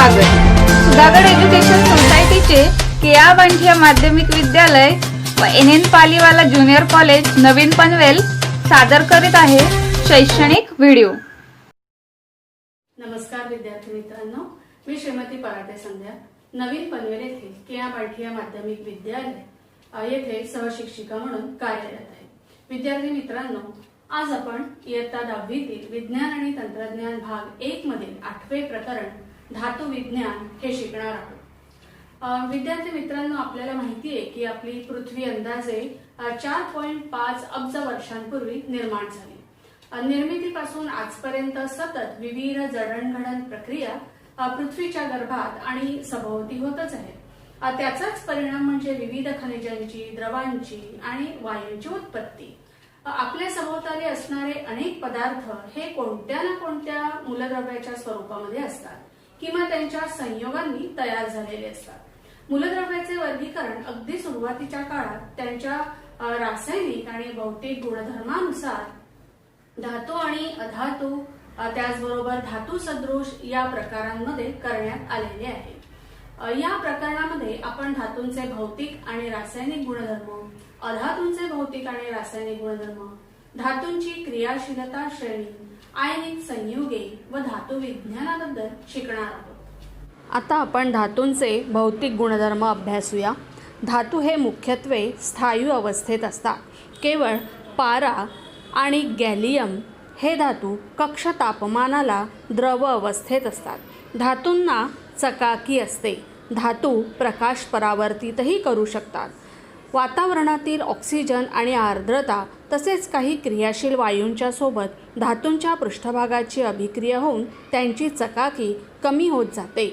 स्वागत। सुधागड एज्युकेशन सोसायटीचे केआ बांठिया माध्यमिक विद्यालय व NN पालीवाला ज्युनियर कॉलेज नवीन पनवेल सादर करीत आहे शैक्षणिक व्हिडिओ। नमस्कार विद्यार्थी मित्रांनो, मी श्रीमती पराटे संध्या नवीन पनवेल येथे केआ बांठिया माध्यमिक विद्यालय येथे सहशिक्षिका म्हणून कार्यरत आहे। विद्यार्थी मित्रांनो, आज आपण इयत्ता 10वीतील विज्ञान आणि तंत्रज्ञान भाग 1 मधील 8वे प्रकरण धातू विज्ञान हे शिकणार आहोत। विद्यार्थी मित्रांनो, आपल्याला माहिती आहे की आपली पृथ्वी अंदाजे 4.5 अब्ज वर्षांपूर्वी निर्माण झाली। निर्मितीपासून आजपर्यंत सतत विविध जडणघडण प्रक्रिया पृथ्वीच्या गर्भात आणि सभोवती होतच आहे। त्याचाच परिणाम म्हणजे विविध खनिजांची, द्रवांची आणि वायूंची उत्पत्ती। आपल्या सभोवताली असणारे अनेक पदार्थ हे कोणत्या ना कोणत्या मूलद्रव्याच्या स्वरूपामध्ये असतात किंवा त्यांच्या संयोगांनी तयार झालेले असतात। मूलद्रव्याचे वर्गीकरण अगदी सुरुवातीच्या काळात त्यांच्या रासायनिक आणि भौतिक गुणधर्मानुसार धातू आणि अधातू, त्याचबरोबर धातू सदृश या प्रकारांमध्ये करण्यात आलेले आहे। या प्रकरणामध्ये आपण धातूंचे भौतिक आणि रासायनिक गुणधर्म, अधातूंचे भौतिक आणि रासायनिक गुणधर्म, धातूंची क्रियाशीलता श्रेणी, आयनिक संयुगे व धातू विज्ञानाबद्दल शिकणार आहोत। आता आपण धातूंचे भौतिक गुणधर्म अभ्यासूया। धातू हे मुख्यत्वे स्थायू अवस्थेत असतात। केवळ पारा आणि गॅलियम हे धातू कक्ष तापमानाला द्रव अवस्थेत असतात। धातूंना चकाकी असते। धातू प्रकाश परावर्तितही करू शकतात। वातावरणातील ऑक्सिजन आणि आर्द्रता तसेच काही क्रियाशील वायूंच्या सोबत धातूंच्या पृष्ठभागाची अभिक्रिया होऊन त्यांची चकाकी कमी होत जाते।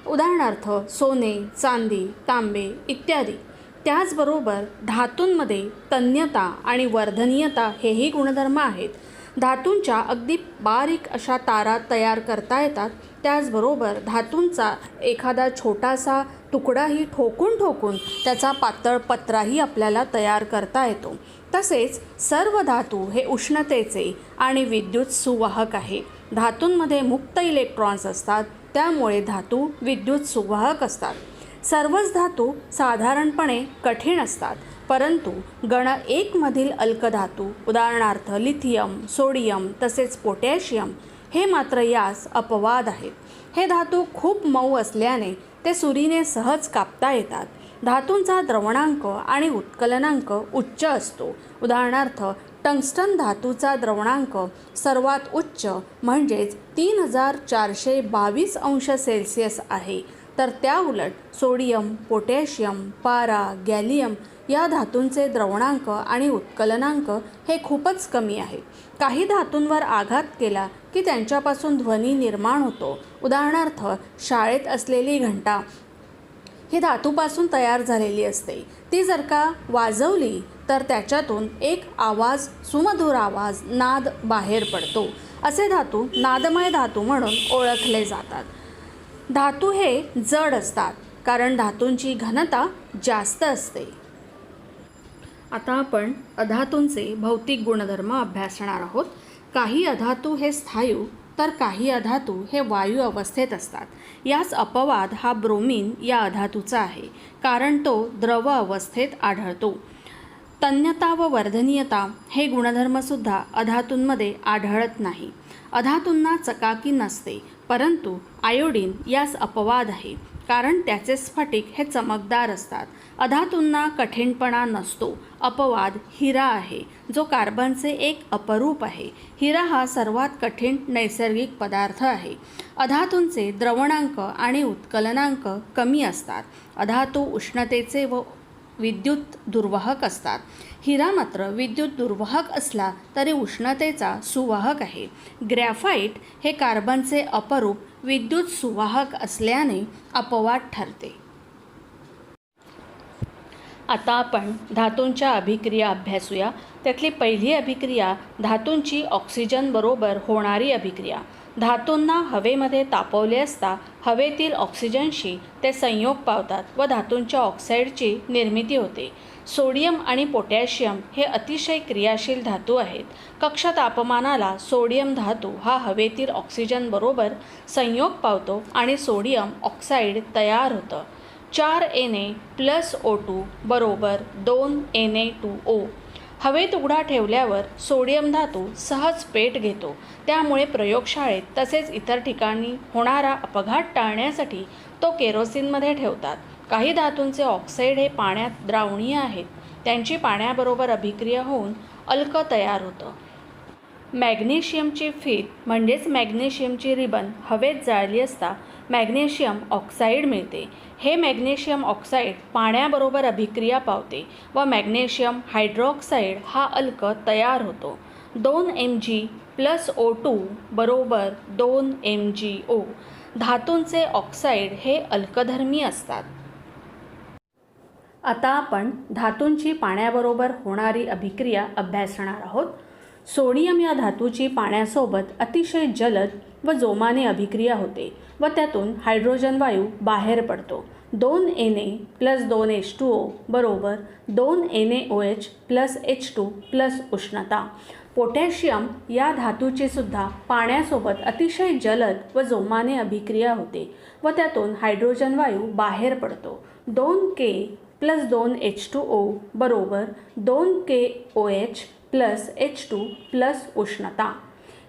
उदाहरणार्थ सोने, चांदी, तांबे इत्यादी। त्याचबरोबर धातूंमध्ये तन्यता आणि वर्धनीयता हेही गुणधर्म आहेत। धातूंच्या अगदी बारीक अशा तारा तयार करता येतात। त्याचबरोबर धातूंचा एखादा छोटासा तुकडाही ठोकून त्याचा पातळ पत्राही आपल्याला तयार करता येतो। तसेच सर्व धातू हे उष्णतेचे आणि विद्युत सुवाहक आहेत। धातूंमध्ये मुक्त इलेक्ट्रॉन्स असतात, त्यामुळे धातू विद्युत सुवाहक असतात। सर्वच धातू साधारणपणे कठीण असतात, परंतु गण 1 मधील अल्कधातू उदाहरणार्थ लिथियम, सोडियम तसेच पोटॅशियम हे मात्र यास अपवाद आहेत। हे धातू खूप मऊ असल्याने ते सुरीने सहज कापता येतात। धातूंचा द्रवणांक आणि उत्कलनांक उच्च असतो। उदाहरणार्थ टंगस्टन धातूचा द्रवणांक सर्वात उच्च म्हणजेच 3422 अंश सेल्सिअस आहे, तर त्या उलट सोडियम, पोटॅशियम, पारा, गॅलियम या धातूंचे द्रवणांक आणि उत्कलनांक हे खूपच कमी आहे। काही धातूंवर आघात केला की त्यांच्यापासून ध्वनी निर्माण होतो। उदाहरणार्थ शाळेत असलेली घंटा ही धातूपासून तयार झालेली असते। ती जर का वाजवली तर त्याच्यातून एक आवाज, सुमधुर आवाज, नाद बाहेर पडतो। असे धातू नादमय धातू म्हणून ओळखले जातात। धातू हे जड असतात कारण धातूंची घनता जास्त असते। आता आपण अधातूंचे भौतिक गुणधर्म अभ्यासणार आहोत। काही अधातू हे स्थायू तर काही अधातू हे वायू अवस्थेत असतात। याच अपवाद हा ब्रोमीन या अधातूचा आहे, कारण तो द्रव अवस्थेत आढळतो। तन्यता व वर्धनीयता हे गुणधर्मसुद्धा अधातूंमध्ये आढळत नाही। अधातूंना चकाकी नसते, परंतु आयोडीन यास अपवाद आहे, कारण त्याचे स्फटिक हे चमकदार असतात। अधातूंना कठीणपणा नसतो। अपवाद हिरा आहे, जो कार्बनचे एक अपरूप आहे। हिरा हा सर्वात कठीण नैसर्गिक पदार्थ आहे। अधातूंचे द्रवणांक आणि उत्कलनांक कमी असतात। अधातू उष्णतेचे व विद्युत दुर्वाहक असतात। हिरा मात्र विद्युत दुर्वाहक असला तरी उष्णतेचा सुवाहक आहे। ग्रॅफाइट हे कार्बनचे अपरूप विद्युत सुवाहक असल्याने अपवाद ठरते। आता आपण धातूंच्या अभिक्रिया अभ्यासूया। त्यातली पहिली अभिक्रिया धातूंची ऑक्सिजन बरोबर होणारी अभिक्रिया। धातूंना हवेमध्ये तापवले असता हवेतील ऑक्सिजनशी ते संयोग पावतात व धातूंच्या ऑक्साईडची निर्मिती होते. सोडियम आणि पोटॅशियम हे अतिशय क्रियाशील धातू आहेत. कक्ष तापमानाला सोडियम धातू हा हवेतील ऑक्सिजन बरोबर संयोग पावतो आणि सोडियम ऑक्साईड तयार होतं. 4Na+O2 बरोबर 2Na2O. हवेत उघडा ठेवल्यावर सोडियम धातू सहज पेट घेतो. त्यामुळे प्रयोगशाळेत तसेच इतर ठिकाणी होणारा अपघात टाळण्यासाठी तो केरोसिनमध्ये ठेवतात. काही धातूंचे ऑक्साईड हे पाण्यात द्रावणीय आहेत. त्यांची पाण्याबरोबर अभिक्रिया होऊन अल्क तयार होतं. मॅग्नेशियमची फीत म्हणजेच मॅग्नेशियमची रिबन हवेत जाळली असता मॅग्नेशियम ऑक्साईड मिळते. हे मॅग्नेशियम ऑक्साईड पाण्याबरोबर अभिक्रिया पावते व मॅग्नेशियम हायड्रॉक्साईड हा अल्क तयार होतो. 2Mg+O2 बरोबर 2MgO. धातूंचे ऑक्साईड हे अल्कधर्मी असतात. आता आपण धातूंची पाण्याबरोबर होणारी अभिक्रिया अभ्यासणार आहोत. सोडियम या धातूची पाण्यासोबत अतिशय जलद व जोमाने अभिक्रिया होते व त्यातून हायड्रोजन वायू बाहेर पडतो. 2Na+2H2O बरोबर 2NaOH+H2 उष्णता. पोटॅशियम या धातूची सुद्धा पाण्यासोबत अतिशय जलद व जोमाने अभिक्रिया होते व त्यातून हायड्रोजन वायू बाहेर पडतो. 2K+2H2O बरोबर 2KOH+H2 उष्णता.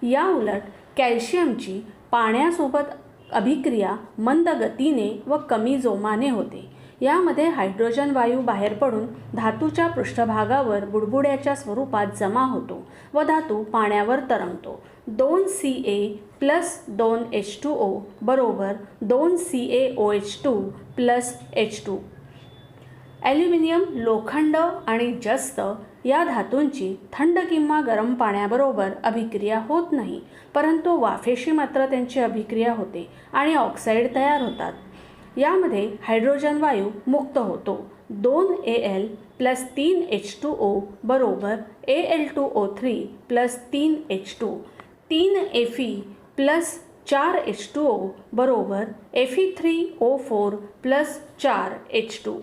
या उलट कॅल्शियमची पाण्यासोबत अभिक्रिया मंद गतीने व कमी जोमाने होते. यामध्ये हायड्रोजन वायू बाहेर पडून धातूच्या पृष्ठभागावर बुडबुड्याच्या स्वरूपात जमा होतो व धातू पाण्यावर तरंगतो. 2Ca+2H2O बरोबर 2CaOH2+H2. ॲल्युमिनियम, लोखंड आणि जस्त या धातूंची थंड किंवा गरम पाण्याबरोबर अभिक्रिया होत नाही, परंतु वाफेशी मात्र त्यांची अभिक्रिया होते आणि ऑक्साईड तयार होतात. यामध्ये हायड्रोजन वायू मुक्त होतो. 2Al+3H2O बरोबर Al2O3+3H2. 3Fe+4H2O बरोबर Fe3O4+4H2.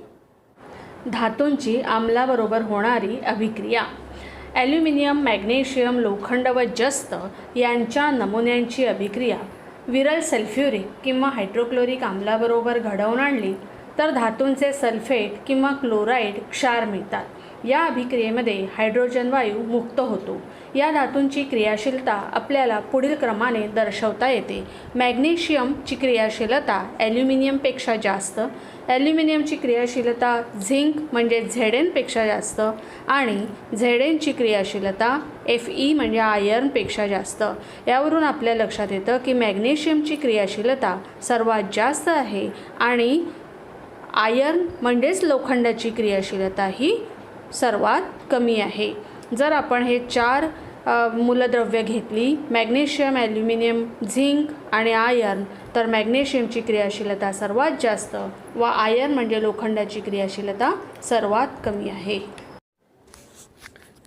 धातूंची आम्लाबरोबर होणारी अभिक्रिया. ॲल्युमिनियम, मॅग्नेशियम, लोखंड व जस्त यांच्या नमुन्यांची अभिक्रिया विरल सल्फ्युरिक किंवा हायड्रोक्लोरिक आम्लाबरोबर घडवून आणली तर धातूंचे सल्फेट किंवा क्लोराईड क्षार मिळतात. या अभिक्रियेमध्ये हायड्रोजन वायू मुक्त होतो. या धातूंची क्रियाशीलता आपल्याला पुढील क्रमाने दर्शवता येते. मॅग्नेशियमची क्रियाशीलता ॲल्युमिनियमपेक्षा जास्त, ॲल्युमिनियमची क्रियाशीलता झिंक म्हणजे Znपेक्षा जास्त आणि Znची क्रियाशीलता Fe म्हणजे आयर्नपेक्षा जास्त. यावरून आपल्या लक्षात येतं की मॅग्नेशियमची क्रियाशीलता सर्वात जास्त आहे आणि आयर्न म्हणजेच लोखंडाची क्रियाशीलता ही सर्वात कमी आहे. जर आपण हे 4 मूलद्रव्य घेतली, मॅग्नेशियम, ॲल्युमिनियम, झिंक आणि आयर्न, तर मॅग्नेशियमची क्रियाशीलता सर्वात जास्त व आयर्न म्हणजे लोखंडाची क्रियाशीलता सर्वात कमी आहे.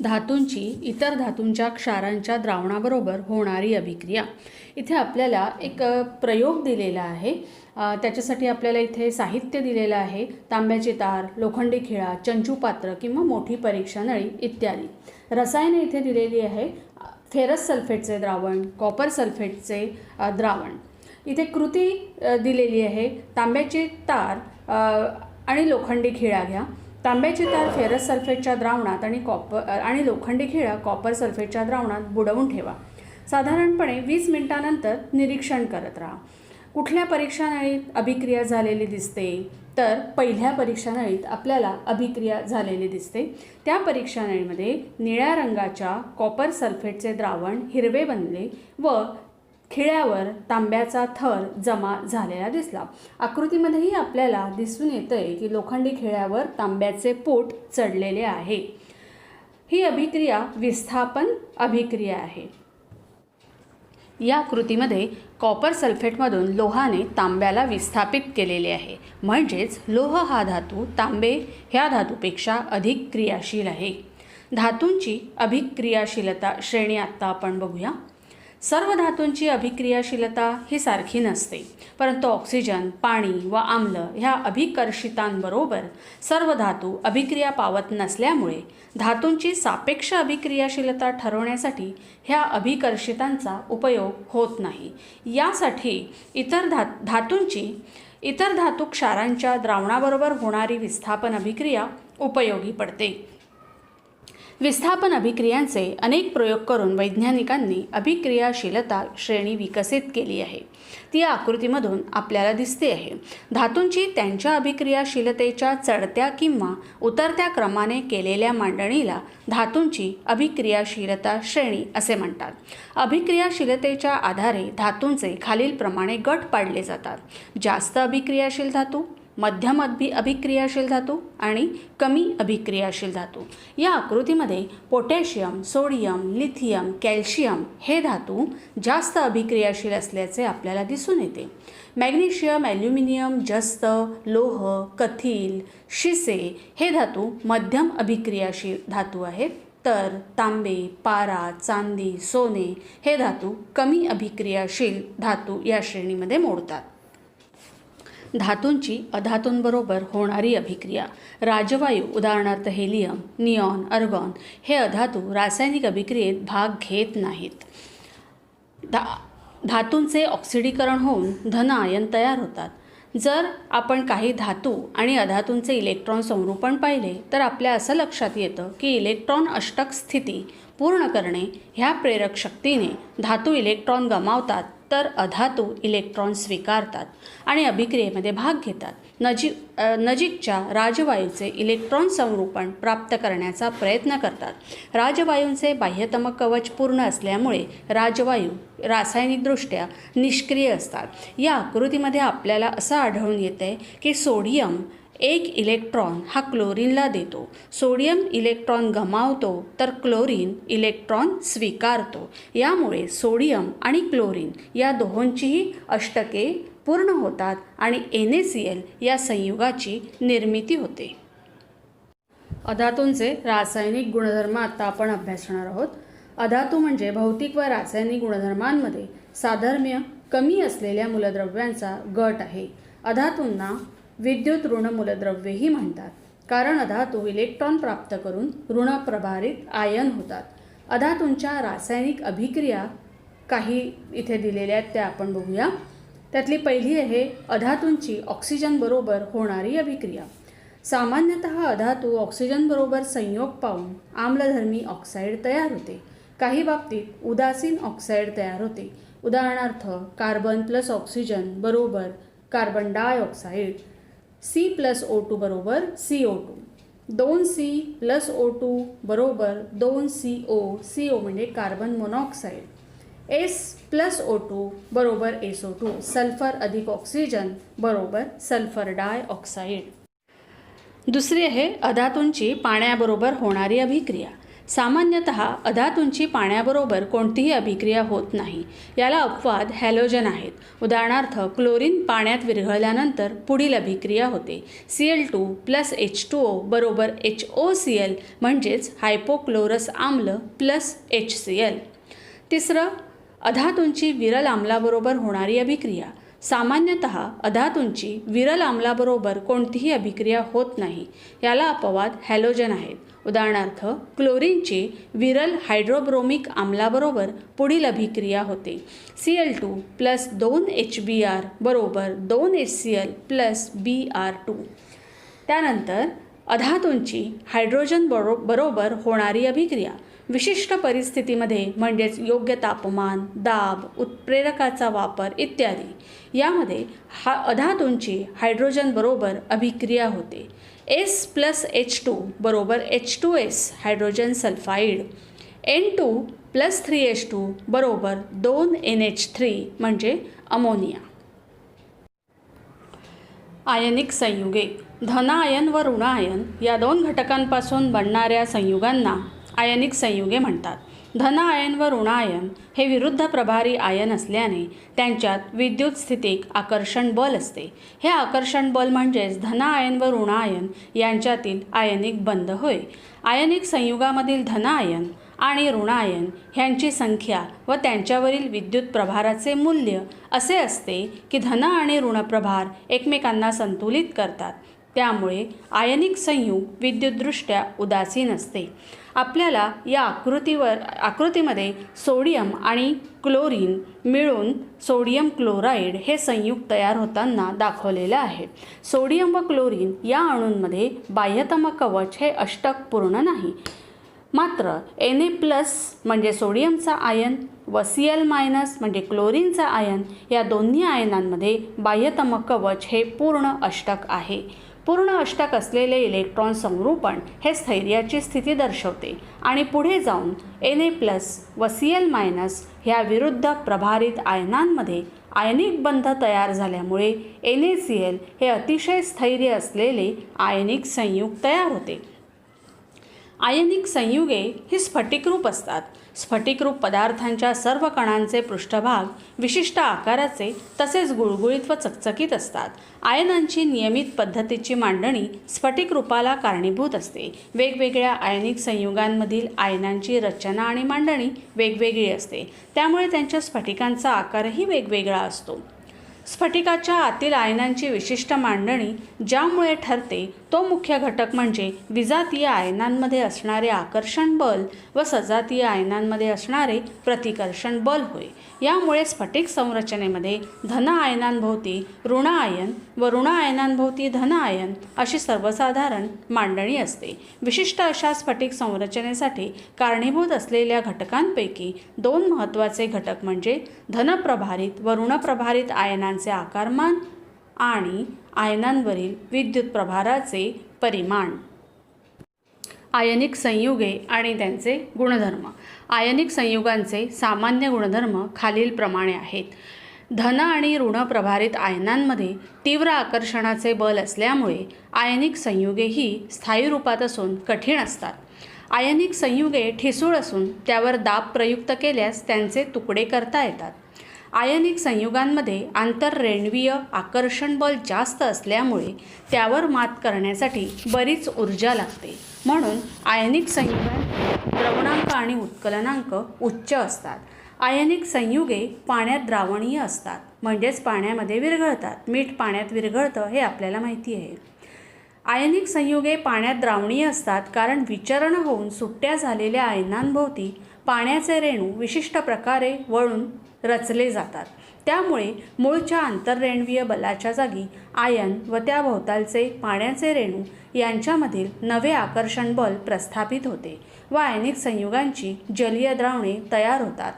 धातूंची इतर धातूंच्या क्षारांच्या द्रावणाबरोबर होणारी अभिक्रिया. इथे आपल्याला एक प्रयोग दिलेला आहे. त्याच्यासाठी आपल्याला इथे साहित्य दिलेलं आहे. तांब्याची तार, लोखंडी खिळा, चंचूपात्र किंवा मोठी परीक्षा नळी इत्यादी. रसायने इथे दिलेली आहे. फेरस सल्फेटचे द्रावण, कॉपर सल्फेटचे द्रावण. इथे कृती दिलेली आहे. तांब्याची तार आणि लोखंडी खिळा घ्या. तांब्याची तार फेरस सल्फेटच्या द्रावणात आणि लोखंडी खिळा कॉपर सल्फेटच्या द्रावणात बुडवून ठेवा. साधारणपणे 20 मिनिटांनंतर निरीक्षण करत राहा. कुठल्या परीक्षा नळीत अभिक्रिया झालेली दिसते तर पहिल्या परीक्षा नळीत आपल्याला अभिक्रिया झालेली दिसते. त्या परीक्षा नळीमध्ये निळ्या रंगाच्या कॉपर सल्फेटचे द्रावण हिरवे बनले व खिळ्यावर तांब्याचा थर जमा झालेला दिसला. आकृतीमध्येही आपल्याला दिसून येतंय की लोखंडी खिळ्यावर तांब्याचे पोट चढलेले आहे. ही अभिक्रिया विस्थापन अभिक्रिया आहे. या कृतीमध्ये कॉपर सल्फेटमधून लोहाने तांब्याला विस्थापित केलेले आहे. म्हणजेच लोह हा धातू तांबे ह्या धातूपेक्षा अधिक क्रियाशील आहे. धातूंची अभिक्रियाशीलता श्रेणी आत्ता आपण बघूया. सर्व धातूंची अभिक्रियाशीलता ही सारखी नसते, परंतु ऑक्सिजन, पाणी व आम्ल ह्या अभिकर्षितांबरोबर सर्व धातू अभिक्रिया पावत नसल्यामुळे धातूंची सापेक्ष अभिक्रियाशीलता ठरवण्यासाठी ह्या अभिकर्षितांचा उपयोग होत नाही. यासाठी इतर धातू क्षारांच्या द्रावणाबरोबर होणारी विस्थापन अभिक्रिया उपयोगी पडते. विस्थापन अभिक्रियांचे अनेक प्रयोग करून वैज्ञानिकांनी अभिक्रियाशीलता श्रेणी विकसित केली आहे. ती या आकृतीमधून आपल्याला दिसते आहे. धातूंची त्यांच्या अभिक्रियाशीलतेच्या चढत्या किंवा उतरत्या क्रमाने केलेल्या मांडणीला धातूंची अभिक्रियाशीलता श्रेणी असे म्हणतात. अभिक्रियाशीलतेच्या आधारे धातूंचे खालीलप्रमाणे गट पाडले जातात: जास्त अभिक्रियाशील धातू, मध्यम अभिक्रियाशील धातू आणि कमी अभिक्रियाशील धातू. या आकृतीमध्ये पोटॅशियम, सोडियम, लिथियम, कॅल्शियम हे धातू जास्त अभिक्रियाशील असल्याचे आपल्याला दिसून येते. मॅग्नेशियम, ॲल्युमिनियम, जस्त, लोह, कथील, शिसे हे धातू मध्यम अभिक्रियाशील धातू आहेत, तर तांबे, पारा, चांदी, सोने हे धातू कमी अभिक्रियाशील धातू या श्रेणीमध्ये मोडतात. धातूंची अधातूंबरोबर होणारी अभिक्रिया. राजवायू उदाहरणार्थ हेलियम, निऑन, अर्गॉन हे अधातू रासायनिक अभिक्रियेत भाग घेत नाहीत. धातूंचे ऑक्सिडीकरण होऊन धन आयन तयार होतात. जर आपण काही धातू आणि अधातूंचे इलेक्ट्रॉन संरूपण पाहिले तर आपल्या असं लक्षात येतं की इलेक्ट्रॉन अष्टक स्थिती पूर्ण करणे ह्या प्रेरक शक्तीने धातू इलेक्ट्रॉन गमावतात, तर अधातू इलेक्ट्रॉन स्वीकारतात आणि अभिक्रियेमध्ये भाग घेतात. नजीकच्या राजवायूचे इलेक्ट्रॉन संरूपण प्राप्त करण्याचा प्रयत्न करतात. राजवायूंचे बाह्यतम कवच पूर्ण असल्यामुळे राजवायू रासायनिकदृष्ट्या निष्क्रिय असतात. या आकृतीमध्ये आपल्याला असं आढळून येते की सोडियम एक इलेक्ट्रॉन हा क्लोरीनला देतो. सोडियम इलेक्ट्रॉन गमावतो तर क्लोरीन इलेक्ट्रॉन स्वीकारतो. यामुळे सोडियम आणि क्लोरीन या दोहोंचीही अष्टके पूर्ण होतात आणि NaCl या संयुगाची निर्मिती होते. अधातूंचे रासायनिक गुणधर्म आता आपण अभ्यासणार आहोत. अधातू म्हणजे भौतिक व रासायनिक गुणधर्मांमध्ये साधर्म्य कमी असलेल्या मूलद्रव्यांचा गट आहे. अधातूंना विद्युत ऋण मूलद्रव्येही म्हणतात, कारण अधातू इलेक्ट्रॉन प्राप्त करून ऋणप्रभारित आयन होतात. अधातूंच्या रासायनिक अभिक्रिया काही इथे दिलेल्या आहेत त्या आपण बघूया. त्यातली पहिली आहे अधातूंची ऑक्सिजनबरोबर होणारी अभिक्रिया. सामान्यतः अधातू ऑक्सिजनबरोबर संयोग पावून आम्लधर्मी ऑक्साईड तयार होते. काही बाबतीत उदासीन ऑक्साईड तयार होते. उदाहरणार्थ कार्बन प्लस ऑक्सिजन बरोबर कार्बन डायऑक्साईड, C+O2 बरोबर CO2, 2C प्लस O2 बरोबर 2CO, CO म्हणजे कार्बन मोनॉक्साईड, S+O2 बरोबर SO2, सल्फर अधिक ऑक्सिजन बरोबर सल्फर डायऑक्साईड. दुसरी आहे अधातूंची पाण्याबरोबर होणारी अभिक्रिया. सामान्यतः अधातूंची पाण्याबरोबर कोणतीही अभिक्रिया होत नाही. याला अपवाद हॅलोजन आहेत. उदाहरणार्थ क्लोरीन पाण्यात विरघळल्यानंतर पुढील अभिक्रिया होते. Cl2 प्लस H2O बरोबर HOCl म्हणजेच हायपोक्लोरस आम्ल प्लस HCl. तिसरं अधातूंची विरल आम्लाबरोबर होणारी अभिक्रिया. सामान्यतः अधातूंची विरल आम्लाबरोबर कोणतीही अभिक्रिया होत नाही. याला अपवाद हॅलोजन आहेत. उदाहरणार्थ क्लोरीनची विरल हायड्रोब्रोमिक आम्लाबरोबर पुढील अभिक्रिया होते. Cl2 प्लस 2HBr बरोबर 2HCl प्लस Br2. त्यानंतर अधातूंची हायड्रोजन बरोबर होणारी अभिक्रिया. विशिष्ट परिस्थितीमध्ये म्हणजेच योग्य तापमान, दाब, उत्प्रेरकाचा वापर इत्यादी यामध्ये अधातूंची हायड्रोजन बरोबर अभिक्रिया होते. S+H2 बरोबर H2S hydrogen sulphide, N2 plus 3H2 बरोबर 2NH3 म्हणजे अमोनिया. आयनिक संयुगे. धन आयन व ऋण आयन या दोन घटकांपासून बनणाऱ्या संयुगांना आयनिक संयुगे म्हणतात. धन आयन व ऋण आयन हे विरुद्ध प्रभारी आयन असल्याने त्यांच्यात विद्युत स्थितिक आकर्षण बल असते. हे आकर्षण बल म्हणजेच धन आयन व ऋण आयन यांच्यातील आयनिक बंध होय. आयनिक संयुगामधील धन आयन आणि ऋण आयन ह्यांची संख्या व त्यांच्यावरील विद्युत प्रभाराचे मूल्य असे असते की धन आणि ऋण प्रभार एकमेकांना संतुलित करतात. त्यामुळे आयनिक संयुग विद्युतदृष्ट्या उदासीन असते. आपल्याला या आकृतीमध्ये सोडियम आणि क्लोरीन मिळून सोडियम क्लोराईड हे संयुग तयार होताना दाखवलेलं आहे. सोडियम व क्लोरीन या अणूंमध्ये बाह्यतम कवच हे अष्टक पूर्ण नाही. मात्र Na+ म्हणजे सोडियमचा आयन व Cl- म्हणजे क्लोरीनचा आयन या दोन्ही आयनांमध्ये बाह्यतम कवच हे पूर्ण अष्टक आहे. पूर्ण अष्टक असलेले इलेक्ट्रॉन संरूपण हे स्थैर्याची स्थिती दर्शवते आणि पुढे जाऊन Na+ व Cl- ह्या विरुद्ध प्रभारित आयनांमध्ये आयनिक बंध तयार झाल्यामुळे NaCl हे अतिशय स्थैर्य असलेले आयनिक संयुग तयार होते. आयनिक संयुगे ही स्फटिकरूप असतात. स्फटिकरूप पदार्थांच्या सर्व कणांचे पृष्ठभाग विशिष्ट आकाराचे तसेच गुळगुळीत व चकचकीत असतात. आयनांची नियमित पद्धतीची मांडणी स्फटिकरूपाला कारणीभूत असते. वेगवेगळ्या आयनिक संयुगांमधील आयनांची रचना आणि मांडणी वेगवेगळी असते. त्यामुळे त्यांच्या स्फटिकांचा आकारही वेगवेगळा असतो. स्फटिकाच्या आतील आयनांची विशिष्ट मांडणी ज्यामुळे ठरते तो मुख्य घटक म्हणजे विजातीय आयनांमध्ये असणारे आकर्षण बल व सजातीय आयनांमध्ये असणारे प्रतिकर्षण बल होय. यामुळे स्फटिक संरचनेमध्ये धन आयनांभोवती ऋण आयन व ऋण आयनांभोवती धन आयन अशी सर्वसाधारण मांडणी असते. विशिष्ट अशा स्फटिक संरचनेसाठी कारणीभूत असलेल्या घटकांपैकी दोन महत्त्वाचे घटक म्हणजे धनप्रभारित व ऋणप्रभारित आयनांचे आकारमान आणि आयनांवरील विद्युत प्रभाराचे परिमाण. आयनिक संयुगे आणि त्यांचे गुणधर्म. आयनिक संयुगांचे सामान्य गुणधर्म खालीलप्रमाणे आहेत. धन आणि ऋण प्रभारित आयनांमध्ये तीव्र आकर्षणाचे बल असल्यामुळे आयनिक संयुगे ही स्थायी रूपात असून कठीण असतात. आयनिक संयुगे ठिसूळ असून त्यावर दाब प्रयुक्त केल्यास त्यांचे तुकडे करता येतात. आयनिक संयुगांमध्ये आंतररेण्वीय आकर्षण बल जास्त असल्यामुळे त्यावर मात करण्यासाठी बरीच ऊर्जा लागते. म्हणून आयनिक संयुगांचे द्रवणांक आणि उत्कलनांक उच्च असतात. आयनिक संयुगे पाण्यात द्रावणीय असतात, म्हणजेच पाण्यामध्ये विरघळतात. मीठ पाण्यात विरघळतं हे आपल्याला माहिती आहे. आयनिक संयुगे पाण्यात द्रावणीय असतात कारण विचरण होऊन सुट्ट्या झालेल्या आयनांभोवती पाण्याचे रेणू विशिष्ट प्रकारे वळून रचले जातात. त्यामुळे मूळच्या आंतररेण्वीय बलाच्या जागी आयन व त्याभोवतालचे पाण्याचे रेणू यांच्यामधील नवे आकर्षण बल प्रस्थापित होते व आयनिक संयुगांची जलीय द्रावणे तयार होतात.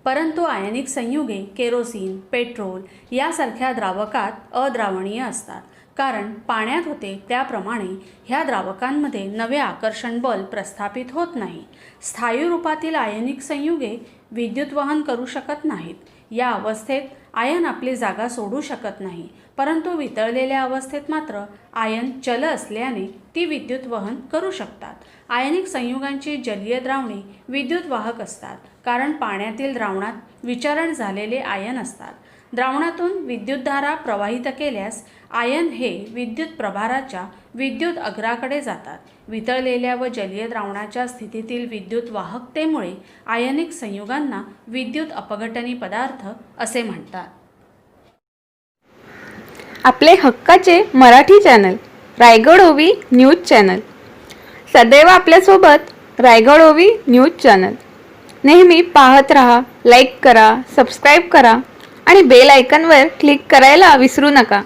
परंतु आयनिक संयुगे केरोसिन, पेट्रोल यासारख्या द्रावकात अद्रावणीय असतात. कारण पाण्यात होते त्याप्रमाणे ह्या द्रावकांमध्ये नवे आकर्षण बल प्रस्थापित होत नाही. स्थायी रूपातील आयनिक संयुगे विद्युत वहन करू शकत नाहीत. या अवस्थेत आयन आपली जागा सोडू शकत नाही. परंतु वितळलेल्या अवस्थेत मात्र आयन चल असल्याने ती विद्युत वहन करू शकतात. आयनिक संयुगांची जलीय द्रावणे विद्युत वाहक असतात कारण पाण्यातील द्रावणात विचरण झालेले आयन असतात. द्रावणातून विद्युतधारा प्रवाहित केल्यास आयन हे विद्युत प्रभाराच्या विद्युत अग्राकडे जातात. वितळलेल्या व जलीय द्रावणाच्या स्थितीतील विद्युत वाहकतेमुळे आयनिक संयुगांना विद्युत अपघटनी पदार्थ असे म्हणतात. आपले हक्काचे मराठी चॅनल रायगड ओवी न्यूज चॅनल सदैव आपल्यासोबत. रायगड ओवी न्यूज चॅनल नेहमी पाहत रहा. लाईक करा, सबस्क्राईब करा आणि बेल आयकॉनवर क्लिक करायला विसरू नका.